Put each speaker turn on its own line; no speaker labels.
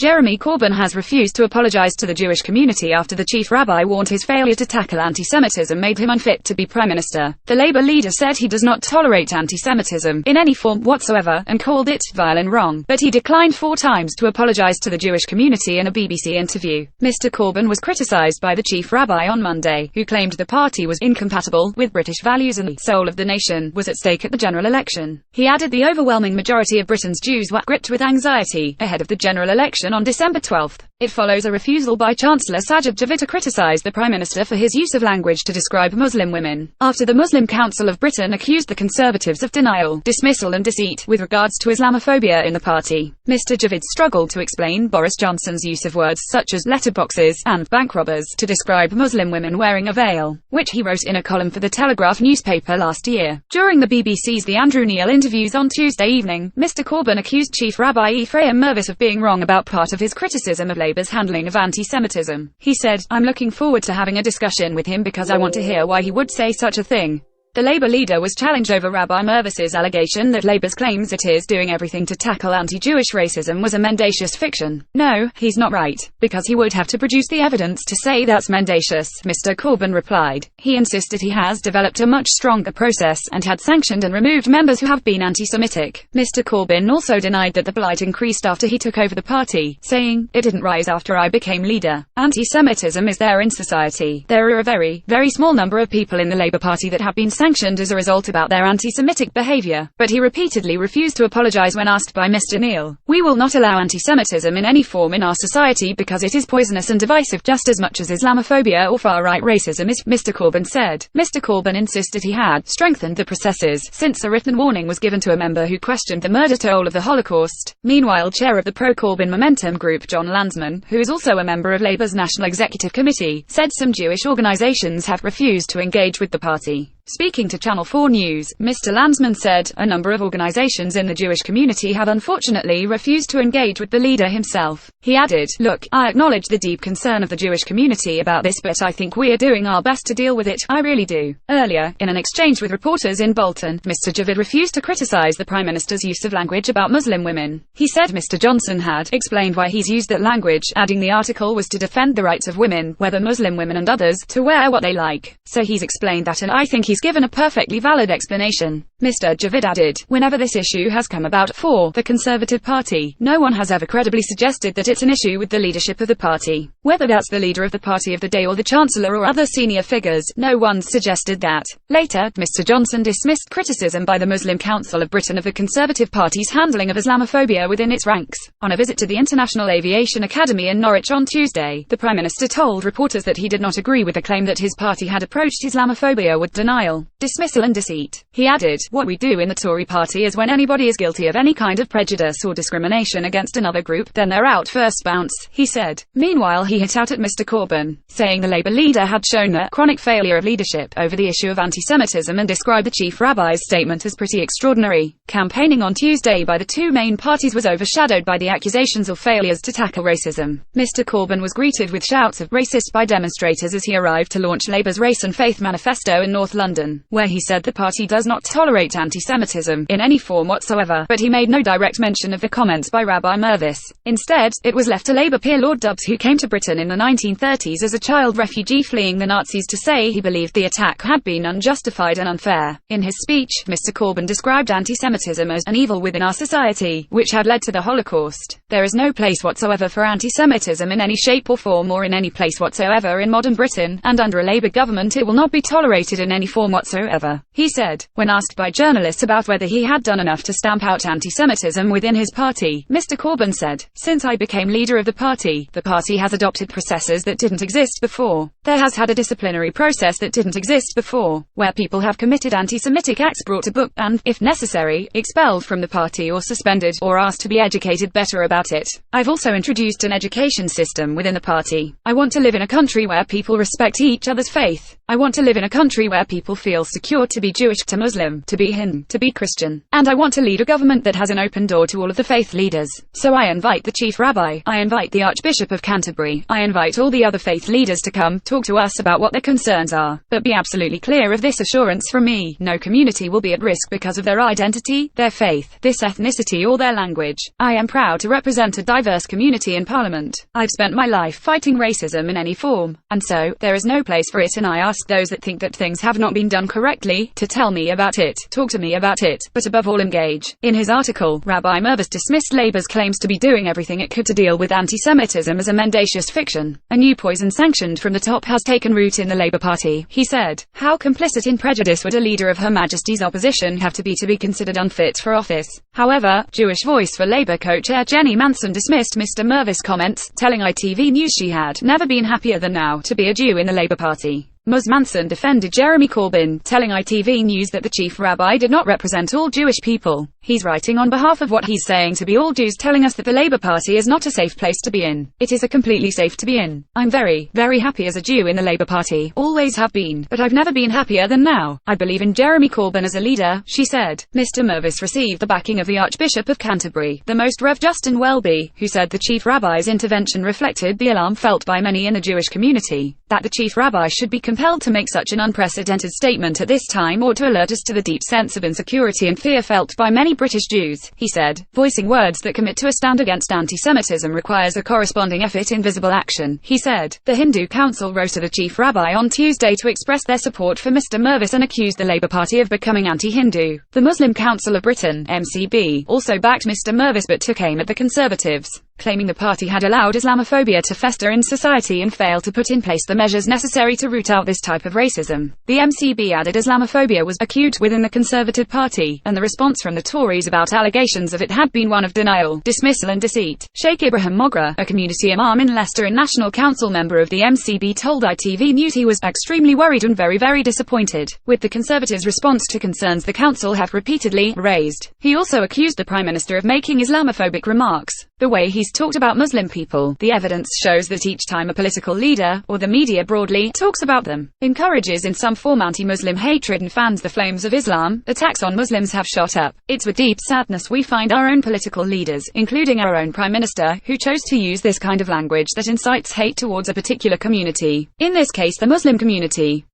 Jeremy Corbyn has refused to apologise to the Jewish community after the Chief Rabbi warned his failure to tackle anti-Semitism made him unfit to be Prime Minister. The Labour leader said he does not tolerate anti-Semitism in any form whatsoever and called it vile and wrong, but he declined 4 times to apologise to the Jewish community in a BBC interview. Mr Corbyn was criticised by the Chief Rabbi on Monday, who claimed the party was incompatible with British values and the soul of the nation was at stake at the general election. He added the overwhelming majority of Britain's Jews were gripped with anxiety ahead of the general election on December 12. It follows a refusal by Chancellor Sajid Javid to criticise the Prime Minister for his use of language to describe Muslim women, after the Muslim Council of Britain accused the Conservatives of denial, dismissal and deceit with regards to Islamophobia in the party. Mr Javid struggled to explain Boris Johnson's use of words such as letterboxes and bank robbers to describe Muslim women wearing a veil, which he wrote in a column for the Telegraph newspaper last year. During the BBC's The Andrew Neil interviews on Tuesday evening, Mr Corbyn accused Chief Rabbi Ephraim Mervis of being wrong about part of his criticism of Labour's handling of anti-Semitism. He said, "I'm looking forward to having a discussion with him because I want to hear why he would say such a thing." The Labour leader was challenged over Rabbi Mervis's allegation that Labour's claims it is doing everything to tackle anti-Jewish racism was a mendacious fiction. "No, he's not right, because he would have to produce the evidence to say that's mendacious," Mr Corbyn replied. He insisted he has developed a much stronger process and had sanctioned and removed members who have been anti-Semitic. Mr Corbyn also denied that the blight increased after he took over the party, saying, "It didn't rise after I became leader. Anti-Semitism is there in society. There are a very, very small number of people in the Labour Party that have been sanctioned as a result about their anti-Semitic behaviour," but he repeatedly refused to apologise when asked by Mr Neil. "We will not allow anti-Semitism in any form in our society because it is poisonous and divisive just as much as Islamophobia or far-right racism is," Mr Corbyn said. Mr Corbyn insisted he had strengthened the processes since a written warning was given to a member who questioned the murder toll of the Holocaust. Meanwhile, chair of the pro-Corbyn Momentum group John Landsman, who is also a member of Labour's National Executive Committee, said some Jewish organisations have refused to engage with the party. Speaking to Channel 4 News, Mr Landsman said, "A number of organisations in the Jewish community have unfortunately refused to engage with the leader himself." He added, "Look, I acknowledge the deep concern of the Jewish community about this, but I think we are doing our best to deal with it, I really do." Earlier, in an exchange with reporters in Bolton, Mr Javid refused to criticise the Prime Minister's use of language about Muslim women. He said Mr Johnson had explained why he's used that language, adding the article was to defend the rights of women, whether Muslim women and others, to wear what they like. So he's explained that and I think he's given a perfectly valid explanation. Mr Javid added, "Whenever this issue has come about for the Conservative Party, no one has ever credibly suggested that it's an issue with the leadership of the party. Whether that's the leader of the party of the day or the Chancellor or other senior figures, no one's suggested that." Later, Mr Johnson dismissed criticism by the Muslim Council of Britain of the Conservative Party's handling of Islamophobia within its ranks. On a visit to the International Aviation Academy in Norwich on Tuesday, the Prime Minister told reporters that he did not agree with the claim that his party had approached Islamophobia with denial, dismissal and deceit. He added, "What we do in the Tory party is when anybody is guilty of any kind of prejudice or discrimination against another group, then they're out first bounce," he said. Meanwhile, he hit out at Mr Corbyn, saying the Labour leader had shown a chronic failure of leadership over the issue of anti-Semitism and described the Chief Rabbi's statement as pretty extraordinary. Campaigning on Tuesday by the two main parties was overshadowed by the accusations of failures to tackle racism. Mr Corbyn was greeted with shouts of "racist" by demonstrators as he arrived to launch Labour's Race and Faith manifesto in North London, where he said the party does not tolerate anti-Semitism in any form whatsoever, but he made no direct mention of the comments by Rabbi Mervis. Instead, it was left to Labour peer Lord Dubs, who came to Britain in the 1930s as a child refugee fleeing the Nazis, to say he believed the attack had been unjustified and unfair. In his speech, Mr Corbyn described anti-Semitism as an evil within our society, which had led to the Holocaust. "There is no place whatsoever for anti-Semitism in any shape or form or in any place whatsoever in modern Britain, and under a Labour government it will not be tolerated in any form whatsoever," he said. When asked by journalists about whether he had done enough to stamp out anti-Semitism within his party, Mr Corbyn said, "Since I became leader of the party has adopted processes that didn't exist before. There has had a disciplinary process that didn't exist before, where people have committed anti-Semitic acts brought to book and, if necessary, expelled from the party or suspended or asked to be educated better about it. I've also introduced an education system within the party. I want to live in a country where people respect each other's faith. I want to live in a country where people feel secure to be Jewish, to Muslim, to be Hindu, to be Christian. And I want to lead a government that has an open door to all of the faith leaders. So I invite the Chief Rabbi, I invite the Archbishop of Canterbury, I invite all the other faith leaders to come talk to us about what their concerns are. But be absolutely clear of this assurance from me: no community will be at risk because of their identity, their faith, this ethnicity or their language. I am proud to represent a diverse community in Parliament. I've spent my life fighting racism in any form, and so, there is no place for it, and I ask those that think that things have not been done correctly, to tell me about it, talk to me about it, but above all engage. In his article, Rabbi Mervis dismissed Labour's claims to be doing everything it could to deal with anti-Semitism as a mendacious fiction. A new poison sanctioned from the top has taken root in the Labour Party, he said. How complicit in prejudice would a leader of Her Majesty's opposition have to be considered unfit for office? However, Jewish Voice for Labour co-chair Jenny Manson dismissed Mr. Mervis' comments, telling ITV News she had never been happier than now to be a Jew in the Labour Party. Ms. Manson defended Jeremy Corbyn, telling ITV News that the Chief Rabbi did not represent all Jewish people. He's writing on behalf of what he's saying to be all Jews, telling us that the Labour Party is not a safe place to be in. It is a completely safe to be in. I'm very, very happy as a Jew in the Labour Party, always have been, but I've never been happier than now. I believe in Jeremy Corbyn as a leader, she said. Mr. Mervis received the backing of the Archbishop of Canterbury, the Most Rev. Justin Welby, who said the Chief Rabbi's intervention reflected the alarm felt by many in the Jewish community, that the Chief Rabbi should be compelled to make such an unprecedented statement at this time ought to alert us to the deep sense of insecurity and fear felt by many British Jews, he said. Voicing words that commit to a stand against anti-Semitism requires a corresponding effort in visible action, he said. The Hindu Council wrote to the Chief Rabbi on Tuesday to express their support for Mr. Mervis and accused the Labour Party of becoming anti-Hindu. The Muslim Council of Britain, MCB, also backed Mr. Mervis but took aim at the Conservatives, claiming the party had allowed Islamophobia to fester in society and failed to put in place the measures necessary to root out this type of racism. The MCB added Islamophobia was acute within the Conservative Party, and the response from the Tories about allegations of it had been one of denial, dismissal and deceit. Sheikh Ibrahim Mogra, a community imam in Leicester and National Council member of the MCB, told ITV News he was extremely worried and very, very disappointed with the Conservatives' response to concerns the council have repeatedly raised. He also accused the Prime Minister of making Islamophobic remarks. The way he's talked about Muslim people, the evidence shows that each time a political leader, or the media broadly, talks about them, encourages in some form anti-Muslim hatred and fans the flames of Islam, attacks on Muslims have shot up. It's with deep sadness we find our own political leaders, including our own Prime Minister, who chose to use this kind of language that incites hate towards a particular community. In this case the Muslim community.